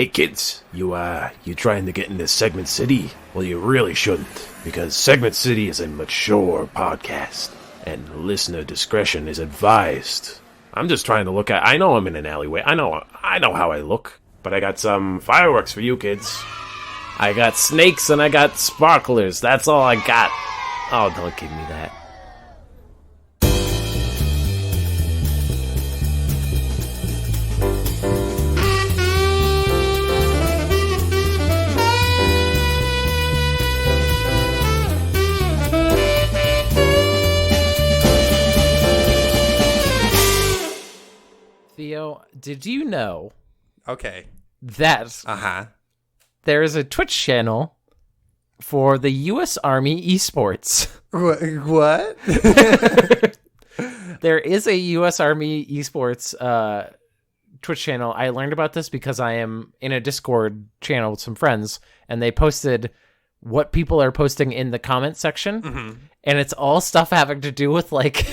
Hey kids, you trying to get into Segment City? Well, you really shouldn't, because Segment City is a mature podcast, and listener discretion is advised. I'm just trying to look at... I know I'm in an alleyway. I know how I look, but I got some fireworks for you kids. I got snakes and I got sparklers. That's all I got. Oh, don't give me that. Theo, did you know that there is a Twitch channel for the U.S. Army esports? What? There is a U.S. Army esports Twitch channel. I learned about this because I am in a Discord channel with some friends, and they posted what people are posting in the comment section, and it's all stuff having to do with like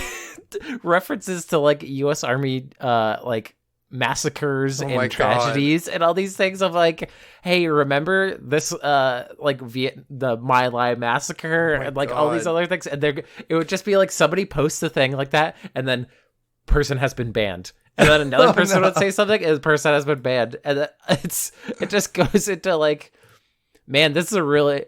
references to like U.S. Army like massacres and tragedies and all these things of like, hey, remember this like the My Lai massacre and like all these other things, and it would just be like somebody posts a thing like that and then person has been banned, and then another person would say something and the person has been banned, and it just goes into like, man, this is a really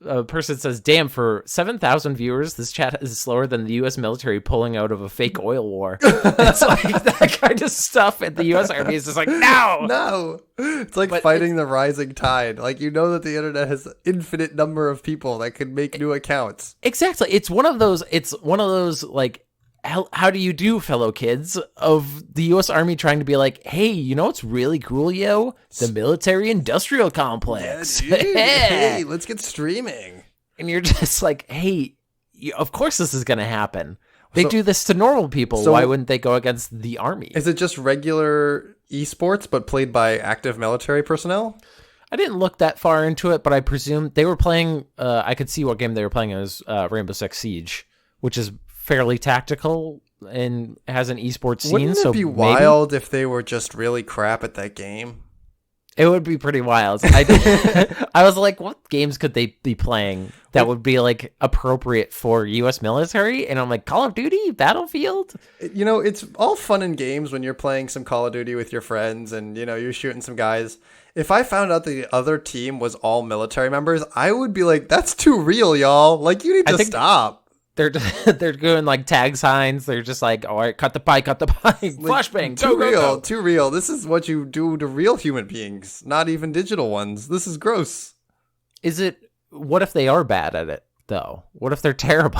a person says, damn, for 7,000 viewers, this chat is slower than the U.S. military pulling out of a fake oil war. It's like that kind of stuff, and the U.S. Army is just like, no! It's like fighting the rising tide. Like, you know that the internet has an infinite number of people that can make new accounts. Exactly. It's one of those, like, how do you do, fellow kids, of the U.S. Army trying to be like, hey, you know what's really cool, yo? The military-industrial complex. Yeah, dude. Hey, let's get streaming. And you're just like, hey, of course this is going to happen. They do this to normal people. So why wouldn't they go against the Army? Is it just regular esports, but played by active military personnel? I didn't look that far into it, but I presume they were playing... I could see what game they were playing. It was Rainbow Six Siege, which is fairly tactical and has an esports scene. Wouldn't it be wild if they were just really crap at that game? It would be pretty wild. I was like, what games could they be playing that would be like appropriate for U.S. military? And I'm like, Call of Duty, Battlefield. You know, it's all fun and games when you're playing some Call of Duty with your friends and, you know, you're shooting some guys. If I found out the other team was all military members, I would be like, that's too real, y'all. Like, you need to stop. They're doing like tag signs. They're just like, all right, cut the pie, flashbang, go. Too real. This is what you do to real human beings, not even digital ones. This is gross. What if they are bad at it though? What if they're terrible?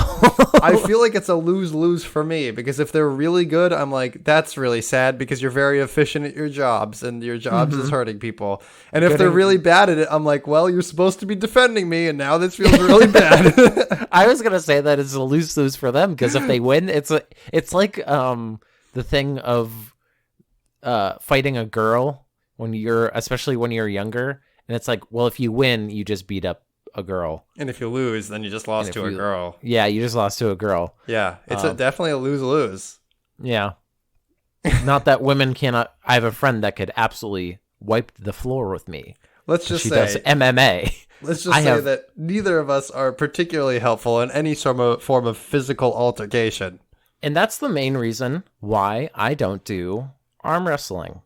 I feel like it's a lose-lose for me, because if they're really good, I'm like, that's really sad because you're very efficient at your jobs and your jobs is hurting people. And if they're really bad at it, I'm like, well, you're supposed to be defending me, and now this feels really bad. I was gonna say that it's a lose-lose for them, because if they win, it's like the thing of fighting a girl especially when you're younger, and it's like, well, if you win, you just beat up a girl, and if you lose, then you just lost to a girl. Yeah, you just lost to a girl. Yeah, it's definitely a lose-lose. Yeah. Not that women cannot. I have a friend that could absolutely wipe the floor with me. Let's just say she does MMA. Let's just say that neither of us are particularly helpful in any form of physical altercation. And that's the main reason why I don't do arm wrestling.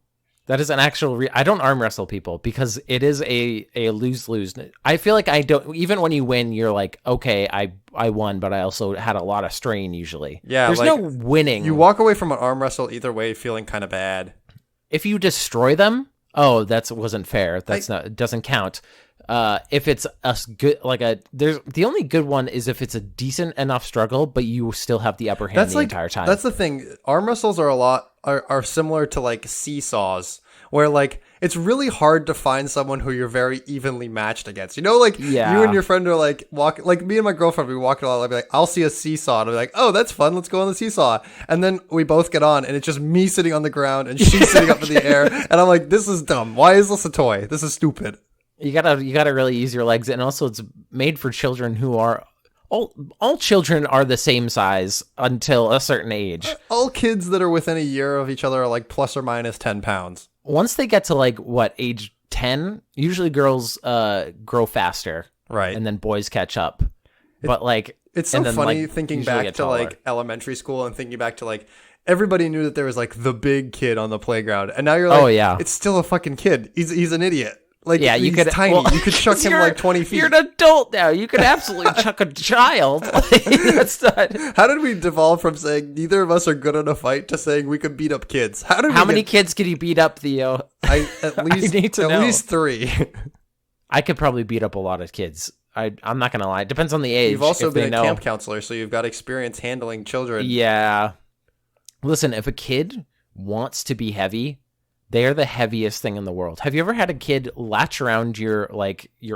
That is an actual... I don't arm wrestle people because it is a lose-lose. I feel like I don't... Even when you win, you're like, okay, I won, but I also had a lot of strain usually. Yeah, there's no winning. You walk away from an arm wrestle either way feeling kind of bad. If you destroy them, that wasn't fair. It doesn't count. If it's a good... the only good one is if it's a decent enough struggle, but you still have the upper hand entire time. That's the thing. Arm wrestles are similar to like seesaws, where like it's really hard to find someone who you're very evenly matched against. You know, like you and your friend are like walking, like me and my girlfriend, we walk a lot. I'll be like, I'll see a seesaw, and I'll be like, oh, that's fun. Let's go on the seesaw. And then we both get on, and it's just me sitting on the ground and she's sitting up in the air, and I'm like, this is dumb. Why is this a toy? This is stupid. You gotta really use your legs, and also it's made for children who are all children are the same size until a certain age. All kids that are within a year of each other are like plus or minus 10 pounds. once they get to like what age 10, usually girls grow faster, right, and then boys catch up. But like it's so funny thinking back to like elementary school and thinking back to like everybody knew that there was like the big kid on the playground, and now you're like, oh yeah, it's still a fucking kid. He's an idiot. Like, yeah, he's tiny. Well, you could chuck him like 20 feet. You're an adult now. You could absolutely chuck a child. Like, that's not... How did we devolve from saying neither of us are good in a fight to saying we could beat up kids? How many kids can you beat up, Theo? At least 3. I could probably beat up a lot of kids. I'm not going to lie. It depends on the age. You've also been a camp counselor, so you've got experience handling children. Yeah. Listen, if a kid wants to be heavy, they are the heaviest thing in the world. Have you ever had a kid latch around your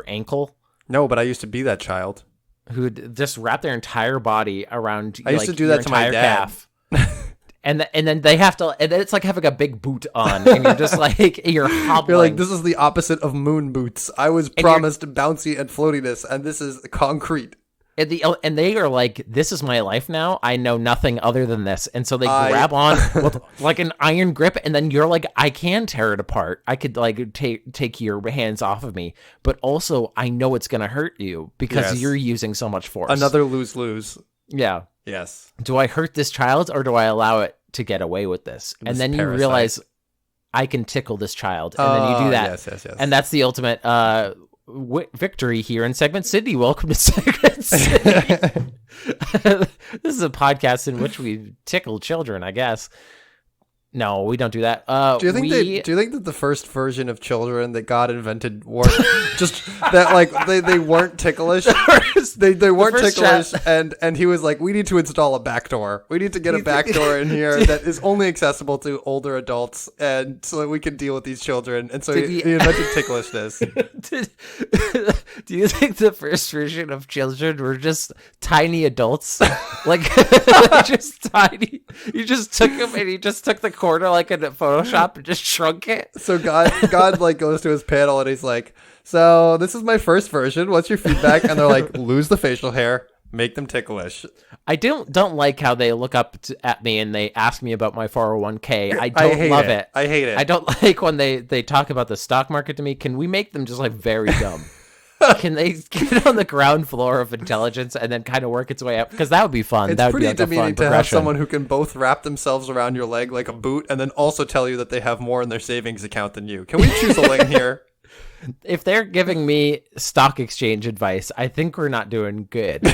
ankle? No, but I used to be that child who'd just wrap their entire body around. I used to do that to my dad. Calf. and then they have to, and then it's like having a big boot on, and you're just like you're hobbling. You're like, this is the opposite of moon boots. I was promised bouncy and floatiness, and this is concrete. And they are like, this is my life now. I know nothing other than this. And so they grab on with like an iron grip, and then you're like, I can tear it apart. I could like take your hands off of me, but also I know it's gonna hurt you because you're using so much force. Another lose-lose. Yeah. Yes. Do I hurt this child or do I allow it to get away with this? And then you realize I can tickle this child, and then you do that. Yes. And that's the ultimate victory here in Segment City. Welcome to Segment City. This is a podcast in which we tickle children, I guess. No, we don't do that. Do you think that the first version of children that God invented weren't just that like they weren't ticklish? They weren't ticklish, and he was like, we need to install a backdoor. We need to get a backdoor in here that is only accessible to older adults, and so that we can deal with these children. And so he invented ticklishness. Do you think the first version of children were just tiny adults, like just tiny? You just took them and you just took the corner like in Photoshop and just shrunk it. So God like goes to his panel and he's like, so this is my first version. What's your feedback? And they're like, lose the facial hair, make them ticklish. I don't like how they look up at me and they ask me about my 401k. I don't love it. I hate it. I don't like when they talk about the stock market to me. Can we make them just like very dumb? Can they get on the ground floor of intelligence and then kind of work its way up? Because that would be fun. That would be like a fun progression. It's pretty demeaning to have someone who can both wrap themselves around your leg like a boot and then also tell you that they have more in their savings account than you. Can we choose a lane here? If they're giving me stock exchange advice, I think we're not doing good.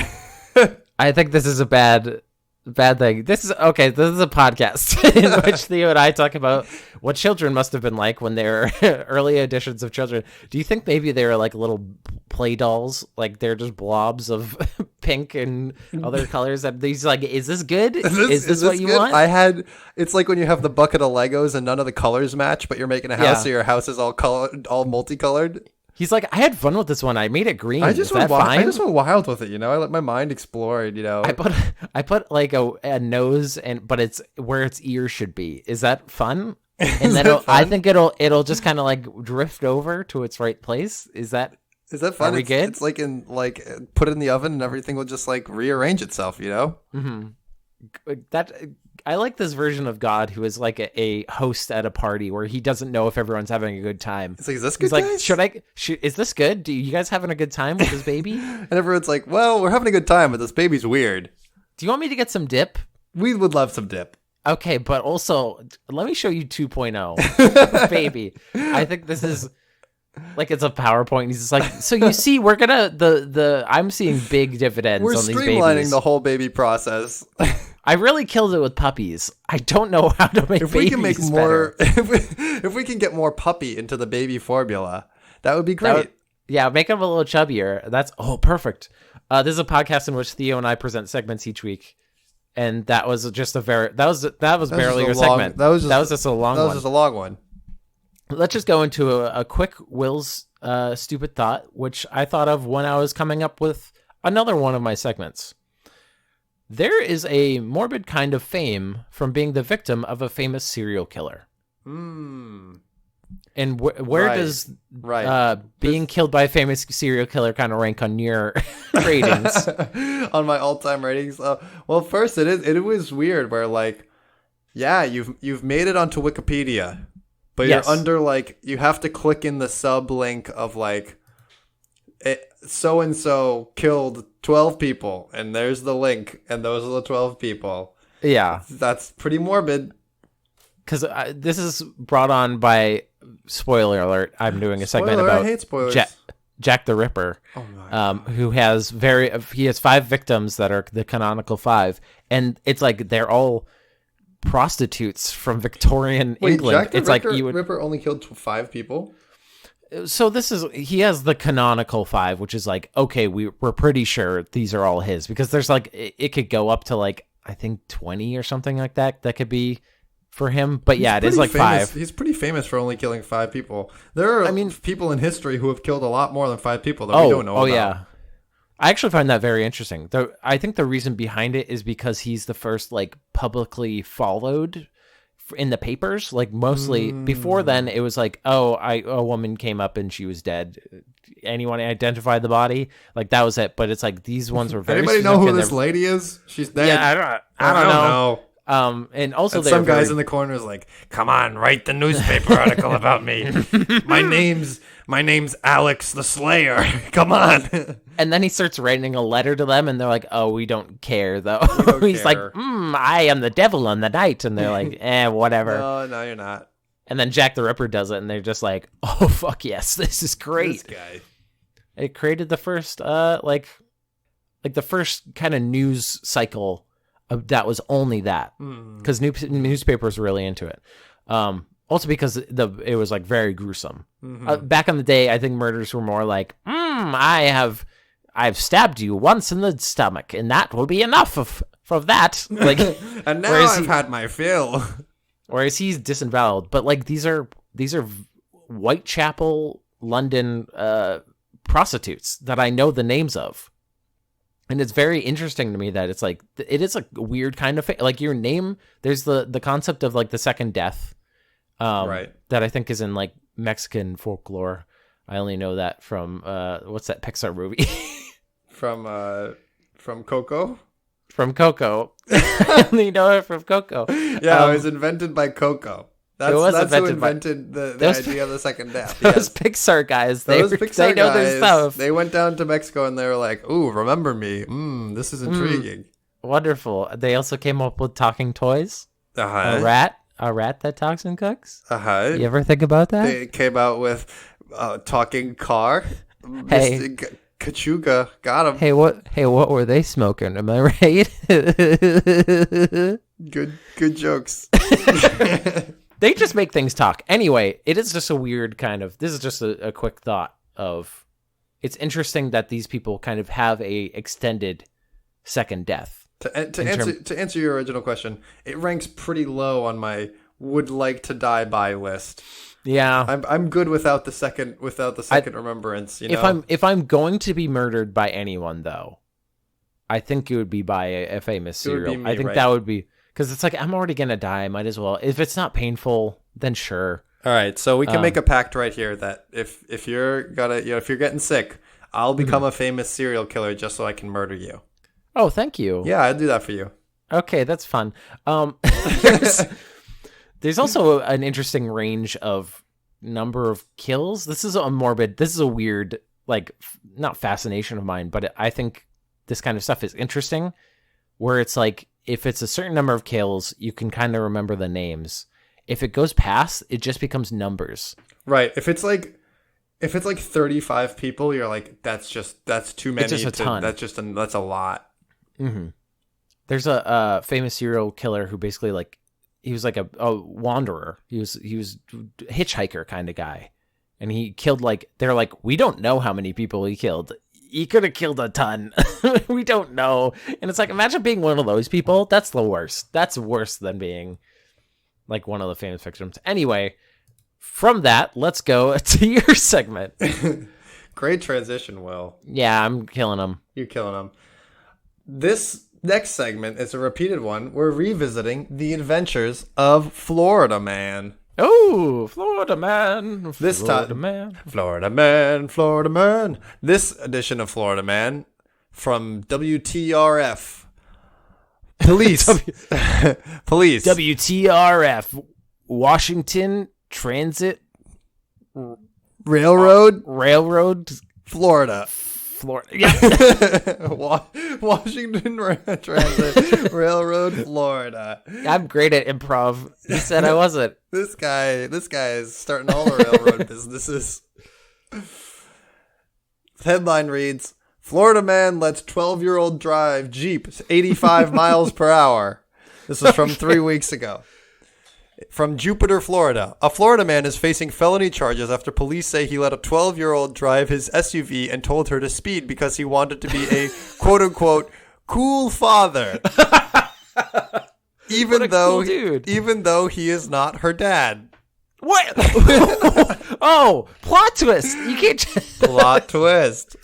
I think this is a bad thing. This is a podcast in which Theo and I talk about what children must have been like when they were early editions of children. Do you think maybe they were like little play dolls, like they're just blobs of pink and other colors? That these like, is this good? Is this what you good? want? It's like when you have the bucket of Legos and none of the colors match, but you're making a house, so your house is all multicolored. He's like, I had fun with this one. I made it green. I just went wild with it, I let my mind explore, I put like a nose but it's where its ear should be. Is that fun? And then I think it'll just kind of like drift over to its right place. Is that fun? Are we good? It's like put it in the oven and everything will just like rearrange itself, Mm-hmm. I like this version of God who is like a host at a party where he doesn't know if everyone's having a good time. It's like, is this good? He's like, is this good? Do you guys having a good time with this baby? And everyone's like, well, we're having a good time, but this baby's weird. Do you want me to get some dip? We would love some dip. Okay, but also let me show you 2.0 baby. I think this is like it's a PowerPoint. He's just like, so you see, we're gonna I'm seeing big dividends on these babies. We're streamlining the whole baby process. I really killed it with puppies. I don't know how to make babies better. If we can get more puppy into the baby formula, that would be great. Make them a little chubbier. That's perfect. This is a podcast in which Theo and I present segments each week, and that was just barely a segment. That was just a long one. Let's just go into a quick Will's stupid thought, which I thought of when I was coming up with another one of my segments. There is a morbid kind of fame from being the victim of a famous serial killer. And where does being killed by a famous serial killer kind of rank on your ratings? On my all-time ratings? Well, first, it was weird where, like, yeah, you've made it onto Wikipedia, but Yes. you're under like you have to click in the sub link of like so and so killed 12 people, and there's the link, and those are the 12 people. Yeah, That's pretty morbid. because this is brought on by, spoiler alert, I'm doing a segment Spoiler, about I hate spoilers. Jack the Ripper, Oh my God. who has he has 5 victims that are the canonical 5, and it's like they're all prostitutes from Victorian Wait, England. Jack the It's Ripper, like you would. Ripper only killed 5 people? So he has the canonical 5, which is like, okay, we're pretty sure these are all his, because there's like it could go up to like I think 20 or something like that could be for him. But yeah, it is like famous. 5. He's pretty famous for only killing 5 people. There are people in history who have killed a lot more than 5 people that we don't know about. Yeah. I actually find that very interesting. Though I think the reason behind it is because he's the first like publicly followed in the papers. Like mostly before then, it was like, a woman came up and she was dead. Anyone identify the body? Like that was it. But it's like these ones were very. Anybody know who this lady is? She's dead. Yeah, I don't know. And also and some guys in the corner is like, "Come on, write the newspaper article about me. My name's Alex the Slayer. Come on." And then he starts writing a letter to them, and they're like, "Oh, we don't care, though." He's care. like, "I am the devil on the night," and they're like, whatever. No, you're not. And then Jack the Ripper does it, and they're just like, "Oh, fuck yes, this is great." This guy. It created the first, like the first kind of news cycle that was only that, because newspapers were really into it. Also because it was like very gruesome. Back in the day, I think murders were more like, I've stabbed you once in the stomach, and that will be enough of that. Like, and now I've had my fill. Whereas he's disemboweled, but like these are Whitechapel, London prostitutes that I know the names of, and it's very interesting to me that it's like it is a weird kind of like your name. There's the concept of like the second death, right? That I think is in like Mexican folklore. I only know that from what's that Pixar movie? From Coco. From Coco. I only know it from Coco. Yeah, it was invented by Coco. That's who invented the idea of the second death. Those Pixar guys, they know their stuff. They went down to Mexico and they were like, "Ooh, remember me? This is intriguing." Wonderful. They also came up with talking toys. A rat that talks and cooks. You ever think about that? They came out with talking car. Hey, Kachuga got him. Hey, what were they smoking? Am I right? Good jokes. They just make things talk. Anyway, it is just a weird kind of. This is just a quick thought of. It's interesting that these people kind of have a extended second death. To answer your original question, it ranks pretty low on my would like to die by list. Yeah, I'm good without the second remembrance. You know, if I'm going to be murdered by anyone, though, I think it would be by a famous serial. I think that would be because it's like I'm already gonna die. I might as well. If it's not painful, then sure. All right, so we can make a pact right here that if you're getting sick, I'll become a famous serial killer just so I can murder you. Oh, thank you. Yeah, I'd do that for you. Okay, that's fun. There's also an interesting range of number of kills. This is a weird, like, not fascination of mine, but I think this kind of stuff is interesting, where it's like, if it's a certain number of kills, you can kind of remember the names. If it goes past, it just becomes numbers. Right. If it's like 35 people, you're like, that's too many. It's just a ton. That's a lot. Mm-hmm. There's a famous serial killer who basically like, he was like a wanderer. He was a hitchhiker kind of guy. And he killed they're like, we don't know how many people he killed. He could have killed a ton. We don't know. And it's like, imagine being one of those people. That's the worst. That's worse than being like one of the famous victims. Anyway, from that, let's go to your segment. Great transition, Will. Yeah, I'm killing him. You're killing him. This next segment is a repeated one. We're revisiting the adventures of Florida Man. Oh, Florida Man. This Florida time, Man. Florida Man, Florida Man. This edition of Florida Man from WTRF. Police. Police. WTRF. Washington transit railroad, Florida. Yeah. Washington Transit Railroad, Florida. I'm great at improv. You said I wasn't. This guy is starting all the railroad businesses. Headline reads, Florida man lets 12-year-old drive Jeep 85 miles per hour. This is from 3 weeks ago. From Jupiter, Florida. A Florida man is facing felony charges after police say he let a 12-year-old drive his SUV and told her to speed because he wanted to be a quote-unquote cool father. Even though he is not her dad. What? Oh, plot twist. You can't Plot twist.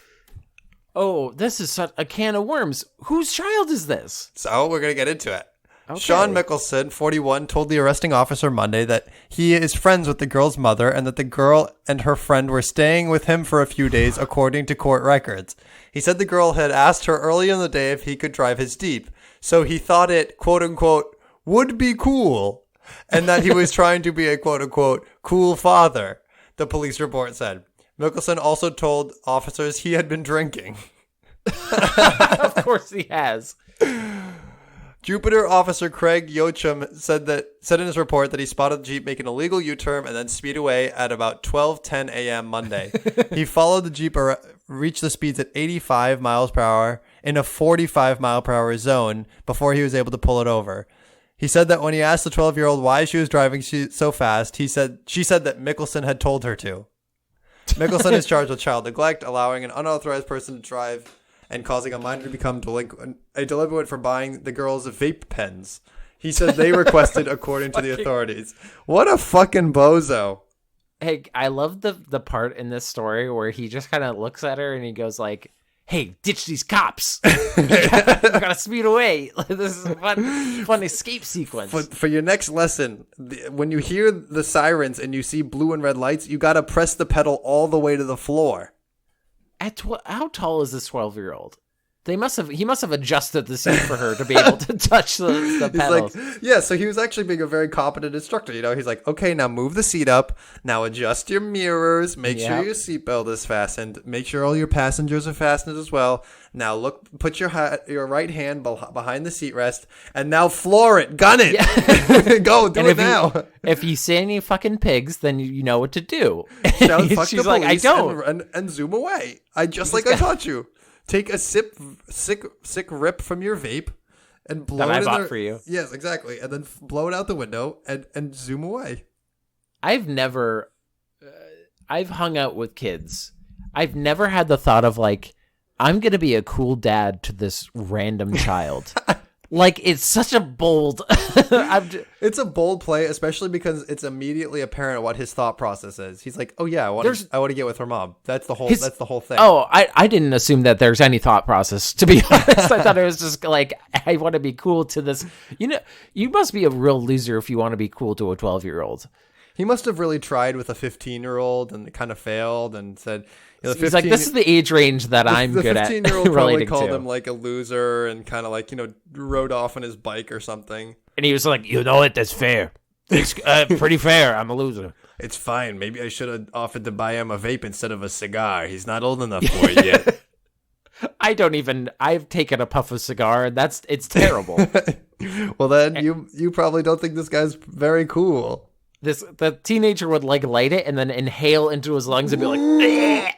Oh, this is such a can of worms. Whose child is this? So we're going to get into it. Okay. Sean Mickelson, 41, told the arresting officer Monday that he is friends with the girl's mother and that the girl and her friend were staying with him for a few days, according to court records. He said the girl had asked her early in the day if he could drive his Jeep, so he thought it, quote-unquote, would be cool, and that he was trying to be a, quote-unquote, cool father, the police report said. Mickelson also told officers he had been drinking. Of course he has. Jupiter officer Craig Yochum said in his report that he spotted the Jeep make an illegal U-turn and then speed away at about 12:10 a.m. Monday. He followed the Jeep, reached the speeds at 85 miles per hour in a 45 mile per hour zone before he was able to pull it over. He said that when he asked the 12-year-old why she was driving so fast, she said that Mickelson had told her to. Mickelson is charged with child neglect, allowing an unauthorized person to drive and causing a minor to become delinquent for buying the girls vape pens. He said they requested according to the authorities. What a fucking bozo. Hey, I love the part in this story where he just kind of looks at her and he goes like, hey, ditch these cops. You gotta speed away. This is a fun escape sequence. For your next lesson, when you hear the sirens and you see blue and red lights, you gotta press the pedal all the way to the floor. How tall is this 12-year-old? He must have adjusted the seat for her to be able to touch the pedals. Like, yeah, so he was actually being a very competent instructor. You know, he's like, okay, now move the seat up. Now adjust your mirrors. Make sure your seatbelt is fastened. Make sure all your passengers are fastened as well. Now put your right hand behind the seat rest, and now floor it, gun it. Yeah. Go, do it now. If you see any fucking pigs, then you know what to do. She's like, I don't, and zoom away. I taught you. Take a sick rip from your vape and blow that it I bought for you. Yes, exactly. And then blow it out the window and zoom away. I've hung out with kids. I've never had the thought of like, I'm going to be a cool dad to this random child. Like, it's such a bold... It's a bold play, especially because it's immediately apparent what his thought process is. He's like, oh yeah, I want to get with her mom. That's the whole thing. Oh, I didn't assume that there's any thought process, to be honest. I thought it was just like, I want to be cool to this. You know, you must be a real loser if you want to be cool to a 12-year-old. He must have really tried with a 15-year-old and kind of failed and said... He's like, this is the age range that I'm good at. The 15-year-old probably called him like a loser and kind of like, rode off on his bike or something. And he was like, you know what? That's fair. It's pretty fair. I'm a loser. It's fine. Maybe I should have offered to buy him a vape instead of a cigar. He's not old enough for it yet. I've taken a puff of cigar and it's terrible. Well, then you probably don't think this guy's very cool. The teenager would like light it and then inhale into his lungs and be like,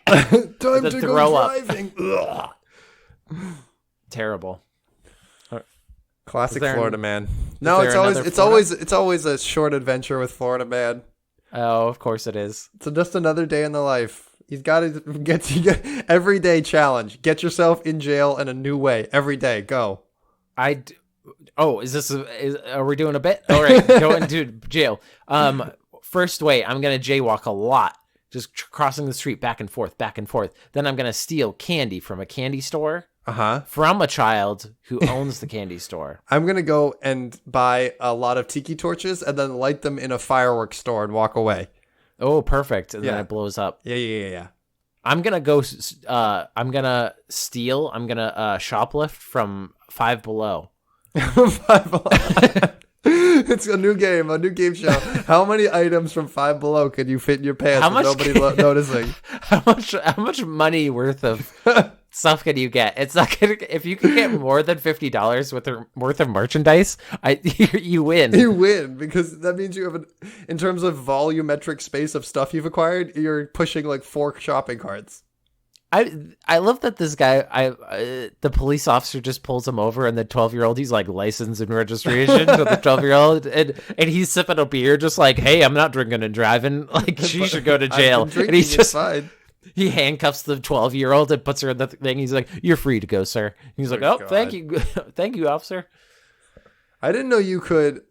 time to go driving. Terrible. Classic Florida man. No, it's always a short adventure with Florida man. Oh, of course it is. It's just another day in the life. He's got to get everyday challenge. Get yourself in jail in a new way every day. Go. Oh, are we doing a bit? All right, go into jail. First way, I'm going to jaywalk a lot, just crossing the street back and forth. Then I'm going to steal candy from a candy store from a child who owns the candy store. I'm going to go and buy a lot of tiki torches and then light them in a fireworks store and walk away. Oh, perfect. And then it blows up. Yeah. I'm going to go, I'm going to steal, I'm going to shoplift from Five Below. Five Below. It's a new game show. How many items from Five Below can you fit in your pants with nobody noticing? How much money worth of stuff can you get? It's not gonna. If you can get more than $50 worth of merchandise, you win. You win because that means you have in terms of volumetric space of stuff you've acquired, you're pushing like 4 shopping carts. I love that this guy, the police officer just pulls him over, and the 12-year-old, he's like license and registration to the 12-year-old, and he's sipping a beer, just like, hey, I'm not drinking and driving, like she should go to jail. And he's just fine. He handcuffs the 12-year-old and puts her in the thing. He's like, you're free to go, sir. He's like, oh, God. Thank you, officer. I didn't know you could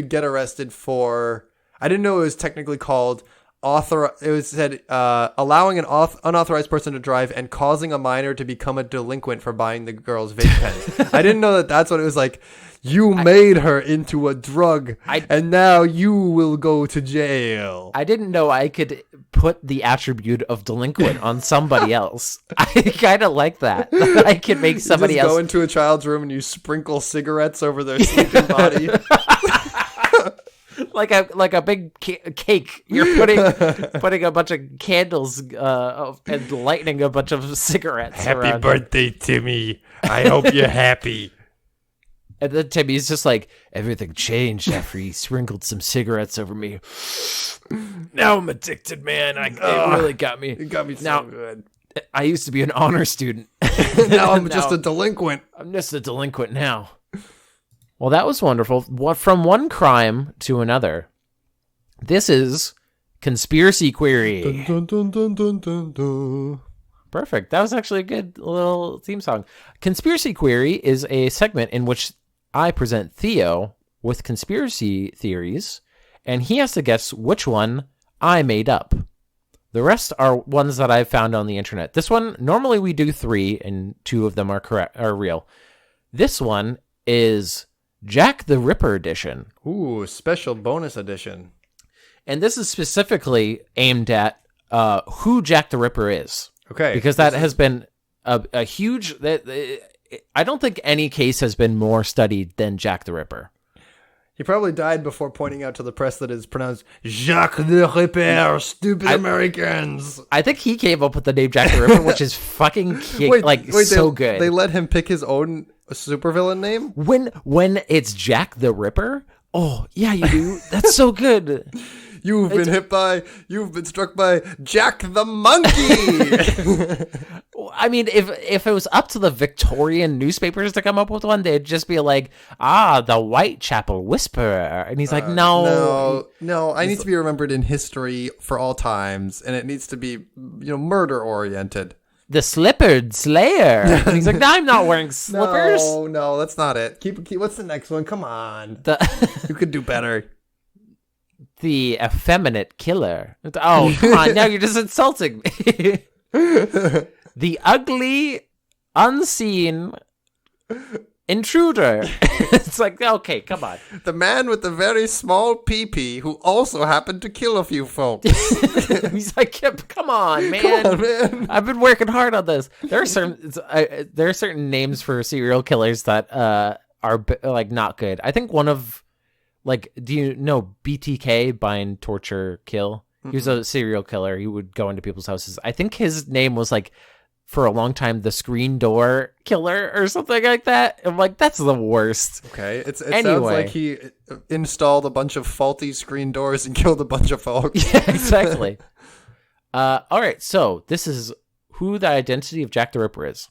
get arrested for. I didn't know it was technically called. It said allowing an unauthorized person to drive and causing a minor to become a delinquent for buying the girl's vape pens. I didn't know that that's what it was like. You made her into a drug, and now you will go to jail. I didn't know I could put the attribute of delinquent on somebody else. I kind of like that. I can make somebody else go into a child's room and you sprinkle cigarettes over their sleeping body. Like a big cake. You're putting a bunch of candles and lighting a bunch of cigarettes. Happy birthday, Timmy. I hope you're happy. And then Timmy's just like, everything changed after he sprinkled some cigarettes over me. Now I'm addicted, man. It really got me. It got me so good. I used to be an honor student. Now I'm just a delinquent. I'm just a delinquent now. Well, that was wonderful. From one crime to another. This is Conspiracy Query. Dun, dun, dun, dun, dun, dun. Perfect. That was actually a good little theme song. Conspiracy Query is a segment in which I present Theo with conspiracy theories, and he has to guess which one I made up. The rest are ones that I've found on the internet. This one, normally we do 3, and 2 of them are real. This one is Jack the Ripper edition. Ooh, special bonus edition. And this is specifically aimed at who Jack the Ripper is. Okay. Because that has been a huge... I don't think any case has been more studied than Jack the Ripper. He probably died before pointing out to the press that it's pronounced Jacques the Ripper, stupid Americans. I think he came up with the name Jack the Ripper, which is fucking so good. They let him pick his own supervillain name? When it's Jack the Ripper? Oh, yeah, you do. That's so good. You've been struck by Jack the Monkey. I mean, if it was up to the Victorian newspapers to come up with one, they'd just be like, the Whitechapel Whisperer. And he's like, no. I need to be remembered in history for all times, and it needs to be, murder oriented. The Slippered Slayer. And he's like, no, I'm not wearing slippers. No, that's not it. Keep. What's the next one? Come on. You could do better. The Effeminate Killer. Oh, come on. Now you're just insulting me. The Ugly, Unseen Intruder. It's like, okay, come on. The man with the very small pee-pee who also happened to kill a few folks. He's like, come on, man. I've been working hard on this. There are certain names for serial killers that are like not good. I think one of... Like, do you know BTK, Bind, Torture, Kill? He was a serial killer. He would go into people's houses. I think his name was like, for a long time, the Screen Door Killer or something like that. I'm like, that's the worst. Okay. It sounds like he installed a bunch of faulty screen doors and killed a bunch of folks. Yeah, exactly. All right. So this is who the identity of Jack the Ripper is.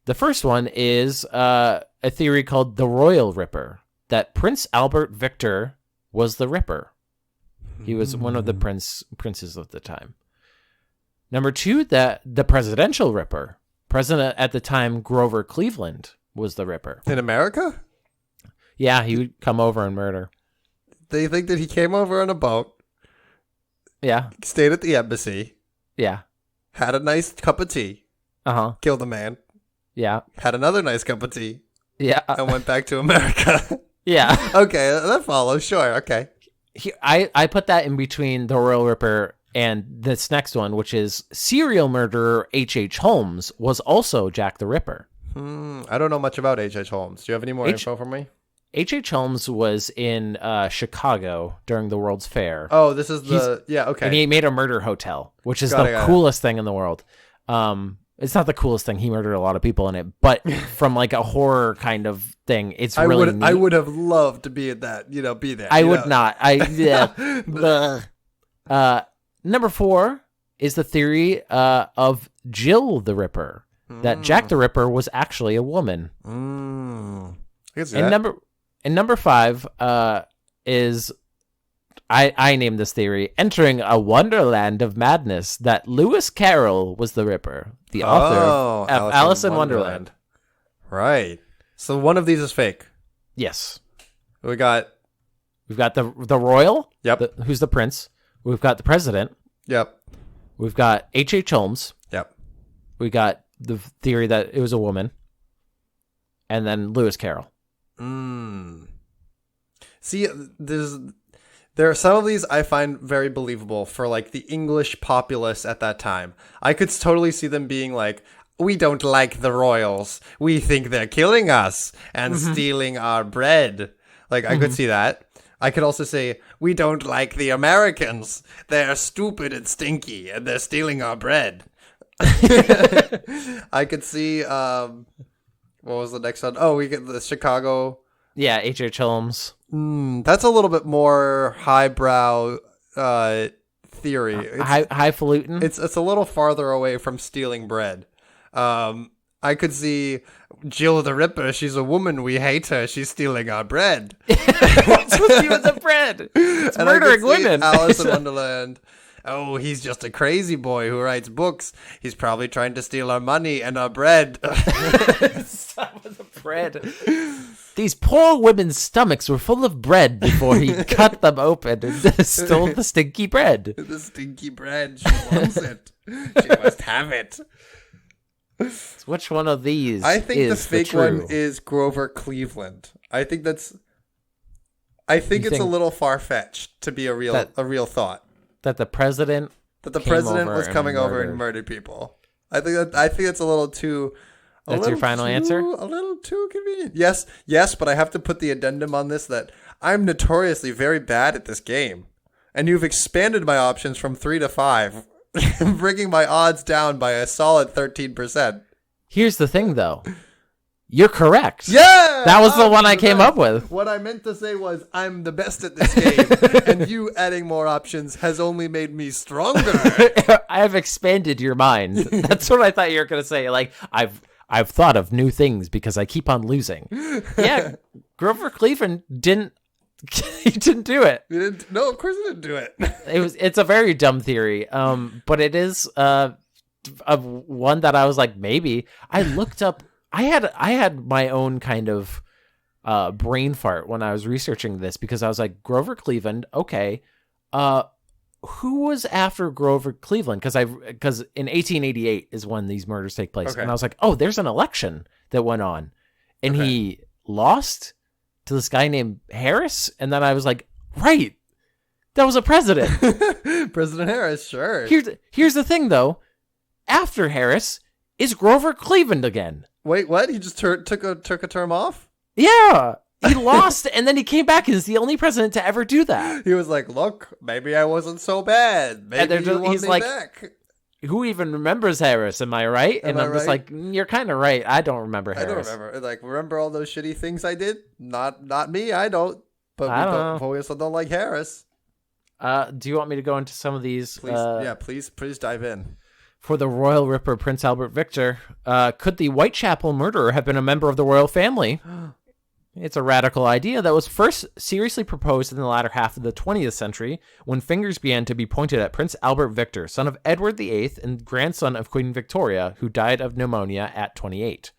The first one is a theory called the Royal Ripper. That Prince Albert Victor was the Ripper. He was one of the princes of the time. Number 2, that the presidential Ripper. President at the time, Grover Cleveland, was the Ripper. In America? Yeah, he would come over and murder. They think that he came over on a boat. Yeah. Stayed at the embassy. Yeah. Had a nice cup of tea. Uh-huh. Killed a man. Yeah. Had another nice cup of tea. Yeah. And went back to America. Yeah. Okay, that follows. Sure. Okay. I put that in between the Royal Ripper and this next one, which is serial murderer H.H. Holmes was also Jack the Ripper. I don't know much about H.H. Holmes. Do you have any more info for me? H.H. Holmes was in Chicago during the World's Fair. Oh, this is okay. And he made a murder hotel, which is the coolest thing in the world. It's not the coolest thing. He murdered a lot of people in it, but from like a horror kind of thing, it's really neat. I would have loved to be at that, be there. I would not. Number 4 is the theory of Jill the Ripper, that Jack the Ripper was actually a woman. And number 5 is I named this theory entering a wonderland of madness, that Lewis Carrol was the Ripper, the author of Alice in Wonderland. Right. So one of these is fake. Yes. We've got the royal. Yep. Who's the prince? We've got the president. Yep. We've got H.H. Holmes. Yep. We got the theory that it was a woman. And then Lewis Carrol. See, there are some of these I find very believable for like the English populace at that time. I could totally see them being like, we don't like the royals. We think they're killing us and stealing our bread. Like, I could see that. I could also say, we don't like the Americans. They're stupid and stinky and they're stealing our bread. I could see, what was the next one? Oh, we get the Chicago. Yeah, H.H. Holmes. That's a little bit more highbrow theory. Highfalutin. It's a little farther away from stealing bread. I could see Jill the Ripper. She's a woman. We hate her. She's stealing our bread. What's with you with the bread? It's murdering women. Alice in Wonderland. Oh, he's just a crazy boy who writes books. He's probably trying to steal our money and our bread. Stop with the bread. These poor women's stomachs were full of bread before he cut them open and stole the stinky bread. The stinky bread. She wants it. She must have it. So which one of these? I think the fake one is Grover Cleveland. I think it's a little far fetched to be a real thought. That the president was coming over and murdered people. I think it's a little too. That's your final answer? A little too convenient. Yes, but I have to put the addendum on this that I'm notoriously very bad at this game, and you've expanded my options from 3 to 5, bringing my odds down by a solid 13%. Here's the thing, though. You're correct. Yeah! That was the one I came up with. What I meant to say was I'm the best at this game, and you adding more options has only made me stronger. I have expanded your mind. That's what I thought you were going to say. Like, I've thought of new things because I keep on losing. Yeah, Grover Cleveland didn't do it. No, of course he didn't do it. It's a very dumb theory. But it is one that I was like, maybe. I looked up. I had my own kind of brain fart when I was researching this because I was like, Grover Cleveland, okay. Who was after Grover Cleveland? Because in 1888 is when these murders take place, and I was like, oh, there's an election that went on, and he lost to this guy named Harris, and then I was like, right, that was a president, President Harris, sure. Here's the thing, though, after Harris is Grover Cleveland again. Wait, what? He just took a term off? Yeah. He lost, and then he came back and is the only president to ever do that. He was like, look, maybe I wasn't so bad. Maybe you want me back. Who even remembers Harris? Am I right? And I'm just like, you're kind of right. I don't remember Harris. I don't remember. Like, remember all those shitty things I did? Not me. I don't. But we also don't like Harris. Do you want me to go into some of these? Please dive in. For the Royal Ripper, Prince Albert Victor, could the Whitechapel murderer have been a member of the royal family? It's a radical idea that was first seriously proposed in the latter half of the 20th century when fingers began to be pointed at Prince Albert Victor, son of Edward VIII and grandson of Queen Victoria, who died of pneumonia at 28.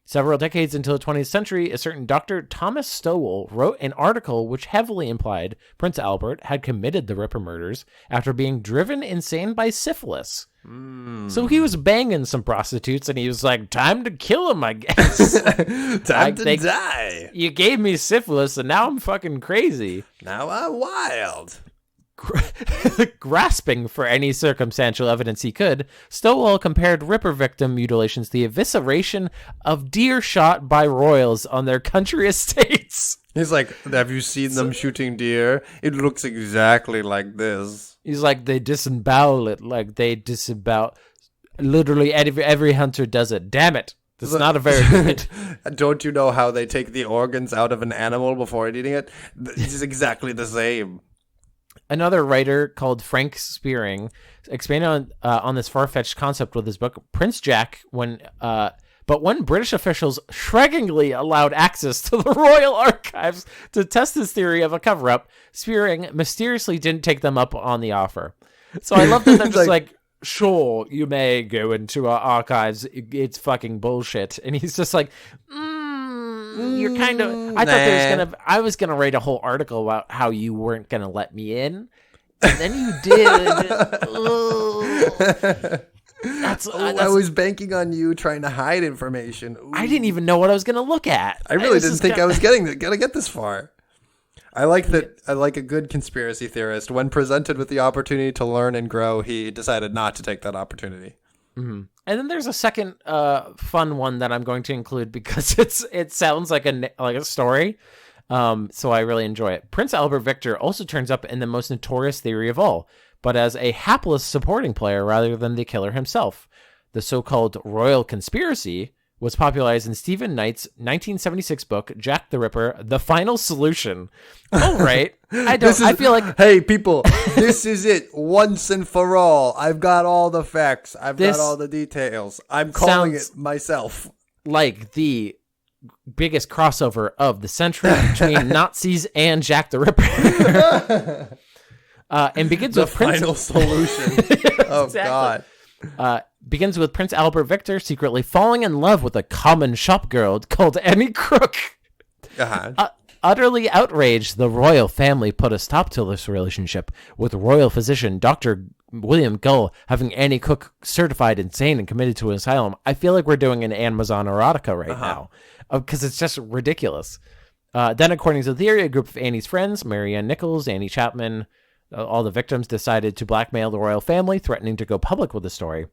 Several decades into the 20th century, a certain Dr. Thomas Stowell wrote an article which heavily implied Prince Albert had committed the Ripper murders after being driven insane by syphilis. So he was banging some prostitutes, and he was like, time to kill him, I guess. Time to die. You gave me syphilis, and now I'm fucking crazy. Now I'm wild. Grasping for any circumstantial evidence he could, Stowell compared Ripper victim mutilations to the evisceration of deer shot by royals on their country estates. He's like, have you seen them shooting deer? It looks exactly like this. He's like, they disembowel it like they disembowel. Literally, every hunter does it. Damn it. That's not a very good. Don't you know how they take the organs out of an animal before eating it? It's exactly the same. Another writer called Frank Spearing expanded on this far-fetched concept with his book Prince Jack but when British officials shruggingly allowed access to the royal archives to test his theory of a cover-up, Spearing mysteriously didn't take them up on the offer. So I love that they're just like, sure, you may go into our archives. It's fucking bullshit. And he's just like, you're kind of... I was gonna write a whole article about how you weren't gonna let me in. And then you did. I was banking on you trying to hide information. Ooh. I didn't even know what I was going to look at. I really didn't think I was gonna get this far. I like that. I like a good conspiracy theorist. When presented with the opportunity to learn and grow, he decided not to take that opportunity. Mm-hmm. And then there's a second fun one that I'm going to include because it sounds like a story. So I really enjoy it. Prince Albert Victor also turns up in the most notorious theory of all, but as a hapless supporting player rather than the killer himself. The so-called Royal Conspiracy was popularized in Stephen Knight's 1976 book, Jack the Ripper, The Final Solution. Oh, right. I feel like... Hey, people, this is it once and for all. I've got all the facts. I've got all the details. I'm calling it myself. Like the biggest crossover of the century between Nazis and Jack the Ripper. And begins with Final Solution. Oh, exactly. God. Begins with Prince Albert Victor secretly falling in love with a common shop girl called Annie Crook. Uh-huh. Utterly outraged, the royal family put a stop to this relationship, with royal physician Dr. William Gull having Annie Cook certified insane and committed to an asylum. I feel like we're doing an Amazon erotica right now, because it's just ridiculous. Then, according to the theory, a group of Annie's friends, Marianne Nichols, Annie Chapman, all the victims decided to blackmail the royal family, threatening to go public with the story.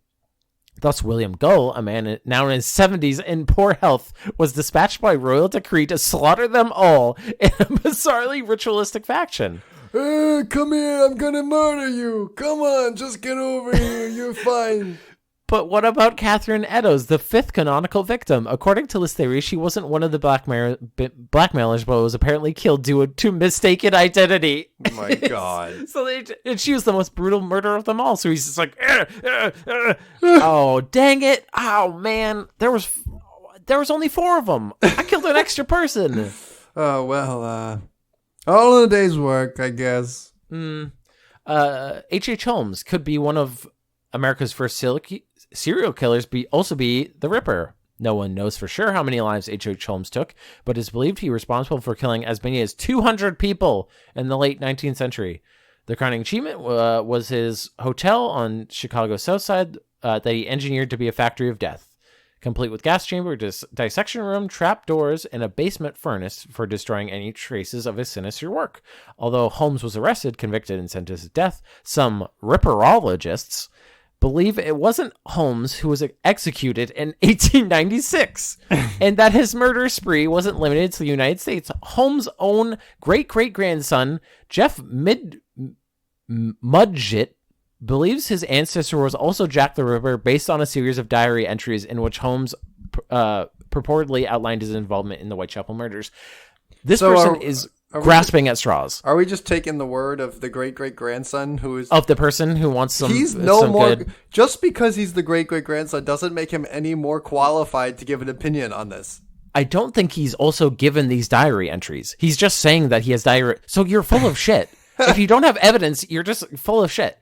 Thus, William Gull, a man now in his 70s in poor health, was dispatched by royal decree to slaughter them all in a bizarrely ritualistic faction. Come here, I'm gonna murder you. Come on, just get over here. You're fine. But what about Catherine Eddowes, the fifth canonical victim? According to this theory, she wasn't one of the blackmailers, but was apparently killed due to mistaken identity. Oh my God. And she was the most brutal murderer of them all. So he's just like, oh, dang it. Oh, man. There was only 4 of them. I killed an extra person. Oh, well, all in a day's work, I guess. H.H. Holmes could be one of America's first serial killers, also be the Ripper. No one knows for sure how many lives H.H. Holmes took, but it's believed he was responsible for killing as many as 200 people in the late 19th century. The crowning achievement was his hotel on Chicago's South Side that he engineered to be a factory of death, complete with gas chamber, dissection room, trap doors, and a basement furnace for destroying any traces of his sinister work. Although Holmes was arrested, convicted, and sentenced to death, some Ripperologists believe it wasn't Holmes who was executed in 1896, and that his murder spree wasn't limited to the United States. Holmes' own great-great-grandson, Jeff Mudgett, believes his ancestor was also Jack the Ripper based on a series of diary entries in which Holmes purportedly outlined his involvement in the Whitechapel murders. This person is grasping at straws. Are we just taking the word of the great-great-grandson who is... Of the person who wants some... He's no more... Good... Just because he's the great-great-grandson doesn't make him any more qualified to give an opinion on this. I don't think he's also given these diary entries. He's just saying that he has diary... So you're full of shit. If you don't have evidence, you're just full of shit.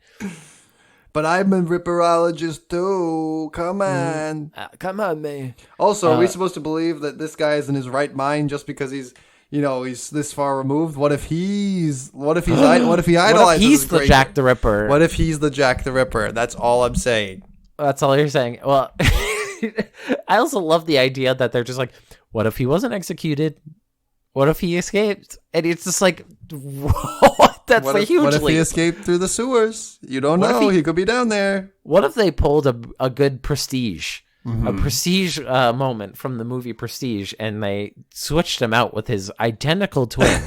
But I'm a ripperologist too. Come on. Come on, man. Also, are we supposed to believe that this guy is in his right mind just because he's this far removed? What if he idolizes? What if he's the Jack the Ripper? What if he's the Jack the Ripper? That's all I'm saying. That's all you're saying. Well, I also love the idea that they're just like, what if he wasn't executed? What if he escaped? And it's just like, what? That's what if he escaped through the sewers? You don't know. He could be down there. What if they pulled a good Prestige a Prestige moment from the movie Prestige, and they switched him out with his identical twin.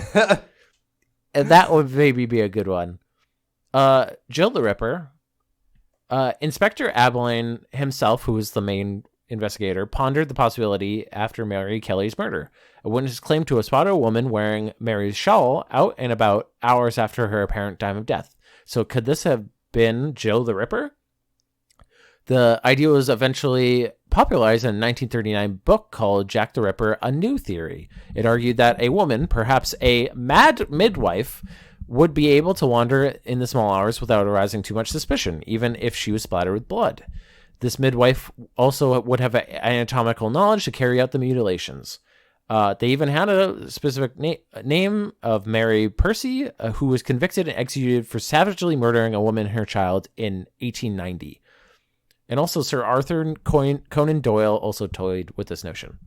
And that would maybe be a good one. Jill the Ripper. Inspector Abilene himself, who was the main investigator, pondered the possibility after Mary Kelly's murder. A witness claimed to have spotted a woman wearing Mary's shawl out and about hours after her apparent time of death. So could this have been Jill the Ripper? The idea was eventually popularized in a 1939 book called Jack the Ripper, A New Theory. It argued that a woman, perhaps a mad midwife, would be able to wander in the small hours without arousing too much suspicion, even if she was splattered with blood. This midwife also would have anatomical knowledge to carry out the mutilations. They even had a specific name of Mary Percy, who was convicted and executed for savagely murdering a woman and her child in 1890. And also Sir Arthur Conan Doyle also toyed with this notion.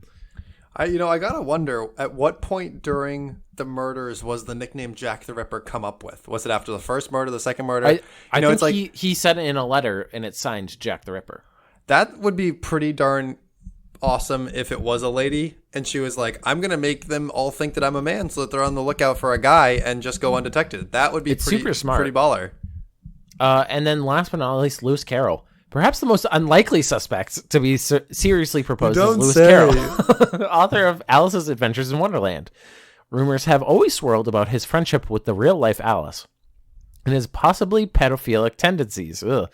I gotta wonder, at what point during the murders was the nickname Jack the Ripper come up with? Was it after the first murder, the second murder? I think it's like he said it in a letter and it's signed Jack the Ripper. That would be pretty darn awesome if it was a lady and she was like, I'm gonna make them all think that I'm a man so that they're on the lookout for a guy and just go undetected. That would be super smart, pretty baller. And then last but not least, Lewis Carrol. Perhaps the most unlikely suspect to be seriously proposed is Lewis Carrol, author of Alice's Adventures in Wonderland. Rumors have always swirled about his friendship with the real-life Alice and his possibly pedophilic tendencies. Ugh.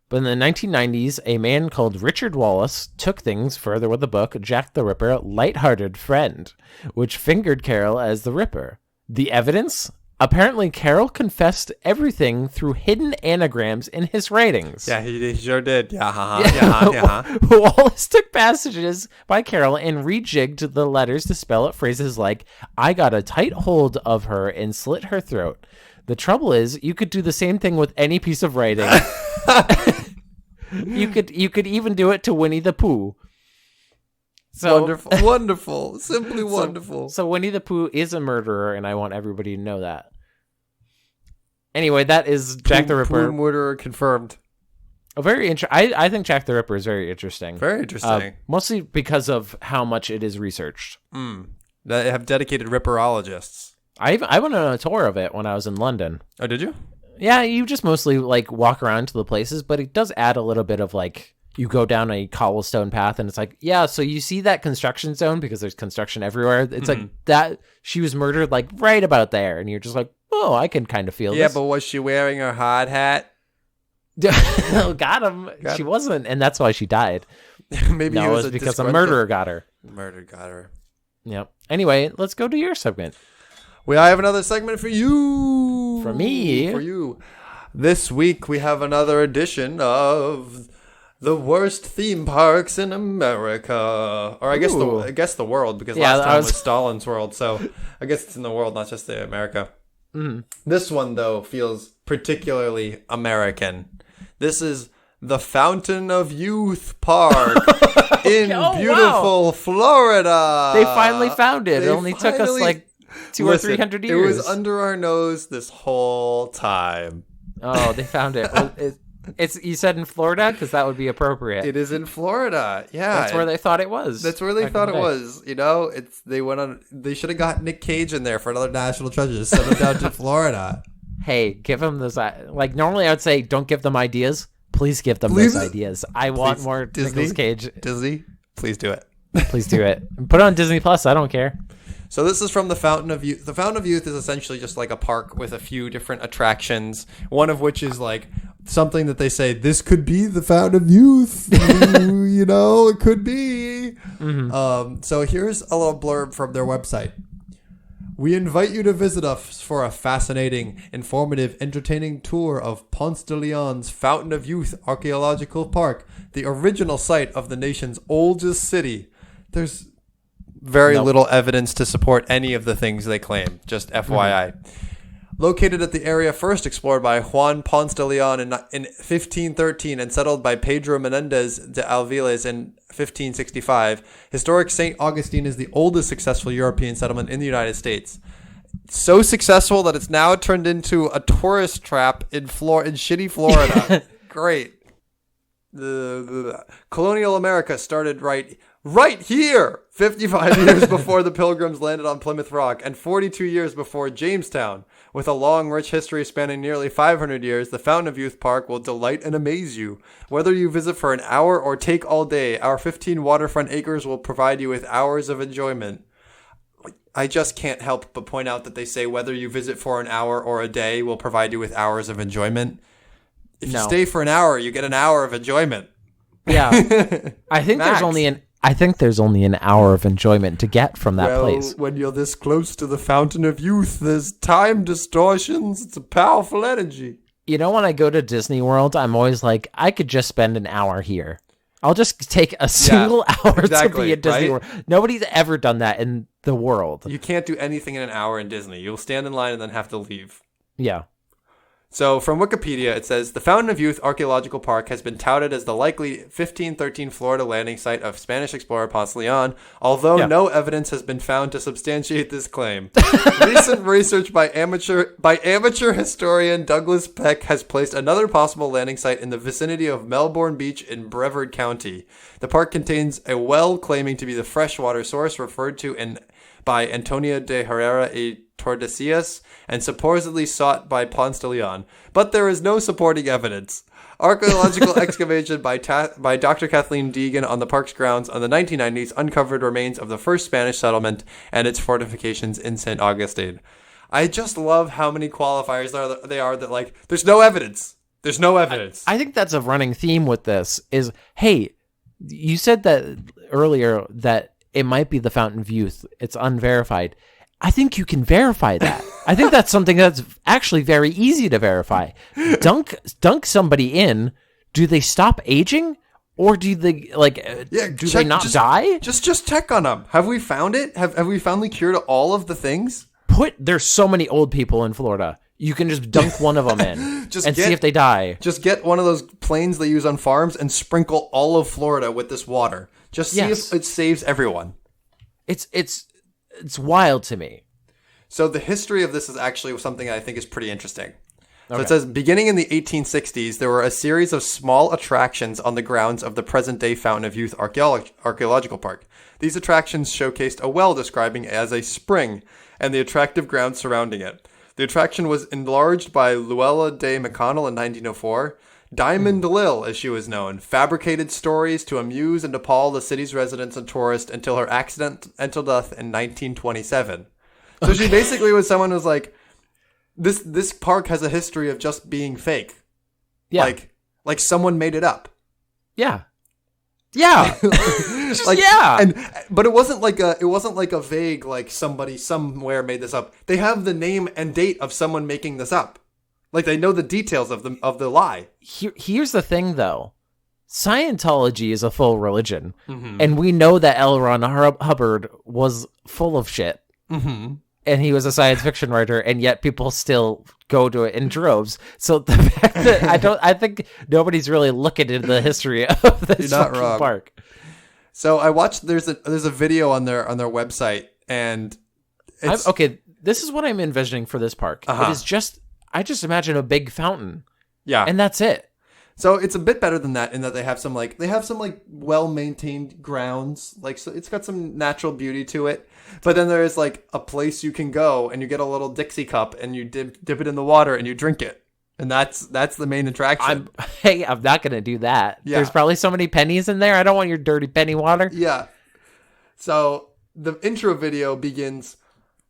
But in the 1990s, a man called Richard Wallace took things further with the book Jack the Ripper, Lighthearted Friend, which fingered Carol as the Ripper. The evidence? Apparently, Carol confessed everything through hidden anagrams in his writings. Yeah, he sure did. Yeah. Wallace took passages by Carol and rejigged the letters to spell out phrases like, I got a tight hold of her and slit her throat. The trouble is, you could do the same thing with any piece of writing. You could even do it to Winnie the Pooh. So, wonderful, simply wonderful. So Winnie the Pooh is a murderer, and I want everybody to know that. Anyway, that is Jack the Ripper. Pooh murderer confirmed. I think Jack the Ripper is very interesting. Very interesting. Mostly because of how much it is researched. They have dedicated Ripperologists. I went on a tour of it when I was in London. Oh, did you? Yeah, you just mostly like walk around to the places, but it does add a little bit of like, you go down a cobblestone path and it's like, yeah, so you see that construction zone because there's construction everywhere. It's like that she was murdered like right about there. And you're just like, oh, I can kind of feel this. Yeah, but was she wearing her hard hat? Got him. She wasn't. And that's why she died. Maybe it was because a murderer got her. Murder got her. Yep. Anyway, let's go to your segment. I have another segment for you. For me. For you. This week we have another edition of the worst theme parks in America, or I guess the world, because last time was Stalin's world, so I guess it's in the world, not just the America. This one though feels particularly American. This is the Fountain of Youth Park in beautiful Florida. They finally found it. It only took us like 200 or 300 years. It was under our nose this whole time. Oh, they found it. It's you said in Florida because that would be appropriate. It is in Florida. Yeah, that's where they thought it was. That's where they thought it was. You know, they should have got Nick Cage in there for another national treasure. Just send him down to Florida. Hey, give them those. Like normally, I would say don't give them ideas. Please give them those ideas. I want more Nicolas Cage. Disney, please do it. Please do it. Put it on Disney Plus. I don't care. So this is from the Fountain of Youth. The Fountain of Youth is essentially just like a park with a few different attractions, one of which is like something that they say, this could be the Fountain of Youth. You know, it could be. So here's a little blurb from their website. We invite you to visit us for a fascinating, informative, entertaining tour of Ponce de Leon's Fountain of Youth Archaeological Park, the original site of the nation's oldest city. There's very little evidence to support any of the things they claim, just FYI. Located at the area first explored by Juan Ponce de Leon in 1513 and settled by Pedro Menendez de Alviles in 1565, historic St. Augustine is the oldest successful European settlement in the United States. So successful that it's now turned into a tourist trap in shitty Florida. Great. the colonial America started right here, 55 years before the Pilgrims landed on Plymouth Rock, and 42 years before Jamestown. With a long, rich history spanning nearly 500 years, the Fountain of Youth Park will delight and amaze you. Whether you visit for an hour or take all day, our 15 waterfront acres will provide you with hours of enjoyment. I just can't help but point out that they say whether you visit for an hour or a day will provide you with hours of enjoyment. If you stay for an hour, you get an hour of enjoyment. Yeah. I think there's only an hour of enjoyment to get from that place. When you're this close to the Fountain of Youth, there's time distortions. It's a powerful energy. You know, when I go to Disney World, I'm always like, I could just spend an hour here. I'll just take a single hour to be at Disney World. Nobody's ever done that in the world. You can't do anything in an hour in Disney. You'll stand in line and then have to leave. Yeah. So from Wikipedia, it says, the Fountain of Youth Archaeological Park has been touted as the likely 1513 Florida landing site of Spanish explorer Ponce Leon, although no evidence has been found to substantiate this claim. Recent research by amateur historian Douglas Peck has placed another possible landing site in the vicinity of Melbourne Beach in Brevard County. The park contains a well claiming to be the freshwater source referred to by Antonio de Herrera y Tordesillas and supposedly sought by Ponce de Leon, but there is no supporting evidence. Archaeological excavation by Dr. Kathleen Deegan on the park's grounds in the 1990s uncovered remains of the first Spanish settlement and its fortifications in St. Augustine. I just love how many qualifiers there are that, like, there's no evidence. There's no evidence. I think that's a running theme with this is, hey, you said that earlier that it might be the Fountain of Youth. It's unverified. I think you can verify that. I think that's something that's actually very easy to verify. Dunk somebody in. Do they stop aging, or do they do they not die? Just check on them. Have we found it? Have we found the cure to all of the things? There's so many old people in Florida. You can just dunk one of them in and see if they die. Just get one of those planes they use on farms and sprinkle all of Florida with this water. Just see if it saves everyone. It's wild to me. So the history of this is actually something I think is pretty interesting. So it says, beginning in the 1860s, there were a series of small attractions on the grounds of the present-day Fountain of Youth Archaeological Park. These attractions showcased a well describing as a spring and the attractive grounds surrounding it. The attraction was enlarged by Luella de McConnell in 1904. Diamond Lil, as she was known, fabricated stories to amuse and appall the city's residents and tourists until her accidental death in 1927. So she basically was someone who was like, this park has a history of just being fake. Yeah. Like someone made it up. Yeah. Yeah. But it wasn't like a vague, like somebody somewhere made this up. They have the name and date of someone making this up. Like, they know the details of the lie. Here's the thing, though. Scientology is a full religion. Mm-hmm. And we know that L. Ron Hubbard was full of shit. Mm-hmm. And he was a science fiction writer, and yet people still go to it in droves. So the fact that I think nobody's really looking into the history of this fucking park. So I watched, there's a video on their website, and it's... Okay, this is what I'm envisioning for this park. It is just... I just imagine a big fountain. Yeah. And that's it. So it's a bit better than that in that they have some well-maintained grounds. Like, so it's got some natural beauty to it. But then there is like a place you can go and you get a little Dixie cup and you dip it in the water and you drink it. And that's the main attraction. I'm not going to do that. Yeah. There's probably so many pennies in there. I don't want your dirty penny water. Yeah. So the intro video begins,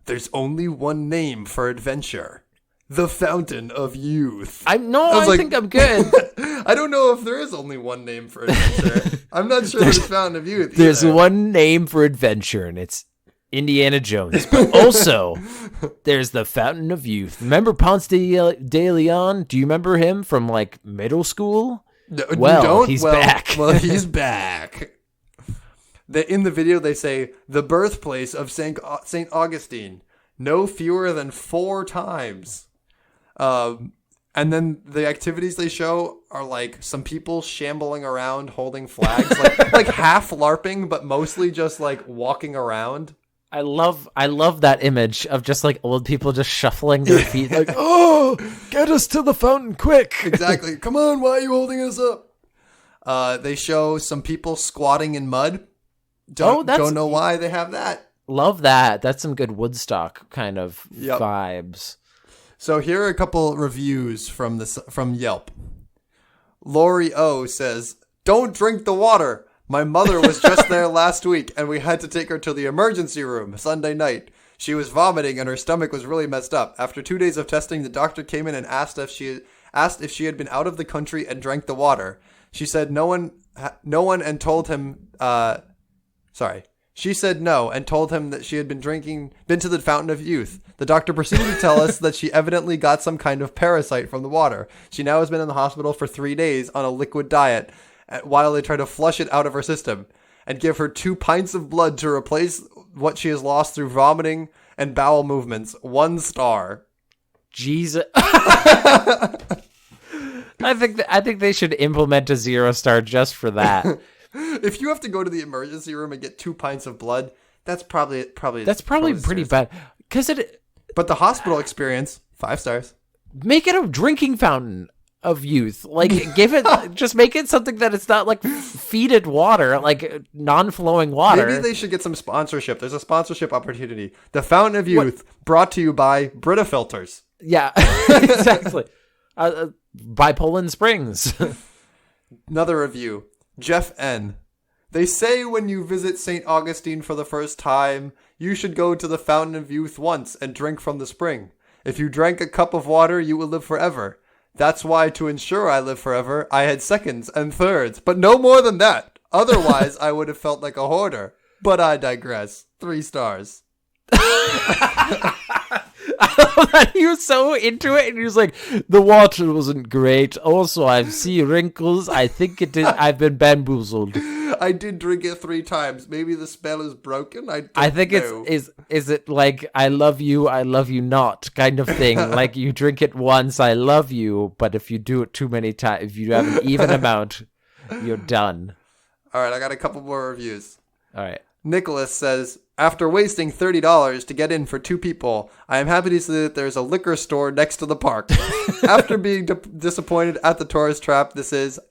"There's only one name for adventure. The Fountain of Youth." I think I'm good. I don't know if there is only one name for adventure. I'm not sure there's Fountain of Youth. There's one name for adventure, and it's Indiana Jones. But also, there's the Fountain of Youth. Remember Ponce de Leon? Do you remember him from, like, middle school? He's back. Well, he's back. In the video, they say, "The birthplace of St. Augustine. No fewer than 4 times." And then the activities they show are like some people shambling around holding flags, like half LARPing, but mostly just like walking around. I love that image of just like old people just shuffling their feet, like, "Oh, get us to the fountain quick!" Exactly. Come on, why are you holding us up? They show some people squatting in mud. Don't know why they have that. Love that. That's some good Woodstock kind of vibes. So here are a couple reviews from Yelp. Lori O says, "Don't drink the water. My mother was just there last week, and we had to take her to the emergency room Sunday night. She was vomiting, and her stomach was really messed up. After 2 days of testing, the doctor came in and asked if she had been out of the country and drank the water. She said no one, and told him. She said no and told him that she had been to the Fountain of Youth. The doctor proceeded to tell us that she evidently got some kind of parasite from the water. She now has been in the hospital for 3 days on a liquid diet while they try to flush it out of her system and give her 2 pints of blood to replace what she has lost through vomiting and bowel movements. 1 star." Jesus. I think they should implement a 0 star just for that. If you have to go to the emergency room and get 2 pints of blood, that's probably pretty bad. But the hospital experience, 5 stars. Make it a drinking fountain of youth. Like, just make it something that it's not like feeded water, like non-flowing water. Maybe they should get some sponsorship. There's a sponsorship opportunity. The Fountain of Youth, brought to you by Brita Filters. Yeah, exactly. By Poland Springs. Another review. Jeff N. "They say when you visit St. Augustine for the first time, you should go to the Fountain of Youth once and drink from the spring. If you drank a cup of water, you will live forever. That's why, to ensure I live forever, I had seconds and thirds, but no more than that. Otherwise, I would have felt like a hoarder. But I digress. 3 stars. I love that he was so into it, and he was like, "The water wasn't great. Also, I see wrinkles. I think it is. I've been bamboozled. I did drink it 3 times. Maybe the spell is broken. I think know. Is it like I love you not kind of thing? Like you drink it once, I love you, but if you do it too many times, if you have an even amount, you're done." All right, I got a couple more reviews. All right. Nicholas says, "After wasting $30 to get in for 2 people, I am happy to see that there's a liquor store next to the park. After being disappointed at the tourist trap,